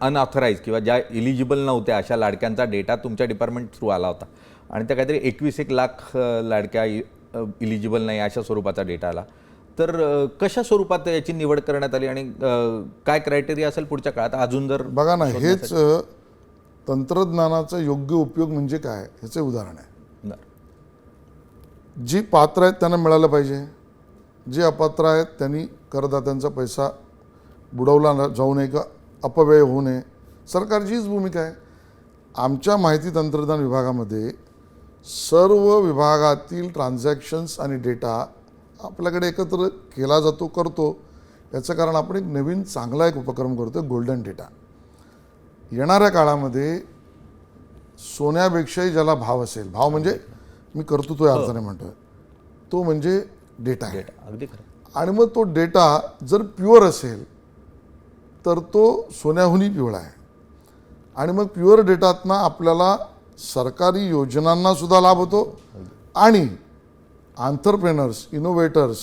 Unauthorise किंवा ज्या eligible नव्हत्या अशा लाडक्यांचा डेटा तुमच्या डिपार्टमेंट थ्रू आला होता आणि त्या काहीतरी 21 लाख लाडक्या इलिजिबल नाही अशा स्वरूपाचा डेटा आला. तर कशा स्वरूपात याची निवड करण्यात आली आणि काय क्रायटेरिया असेल पुढच्या काळात अजून जर बघा ना, हेच तंत्रज्ञानाचा योग्य उपयोग म्हणजे काय ह्याचे उदाहरण आहे. जी पात्र आहेत त्यांना मिळालं पाहिजे, जे अपात्र आहेत त्यांनी करदात्यांचा पैसा बुडवला जाऊ नये का अपव्यय होऊ नये. सरकारची हीच भूमिका आहे. आमच्या माहिती तंत्रज्ञान विभागामध्ये सर्व विभागातील ट्रान्झॅक्शन्स आणि डेटा आपल्याकडे एकत्र केला जातो करतो. याचं कारण आपण एक नवीन चांगला एक उपक्रम करतो, गोल्डन डेटा. येणाऱ्या काळामध्ये सोन्यापेक्षाही ज्याला भाव असेल, भाव म्हणजे मी कर्तृत्व या अर्थाने म्हणतोय, तो म्हणजे डेटा आहे. अगदी खरं. आणि मग तो डेटा जर प्युअर असेल तर तो सोन्याहूनही पिवळा आहे. आणि मग प्युअर डेटातनं आपल्याला सरकारी योजनांना सुद्धा लाभ होतो आणि एंटरप्रेनर्स, इनोव्हेटर्स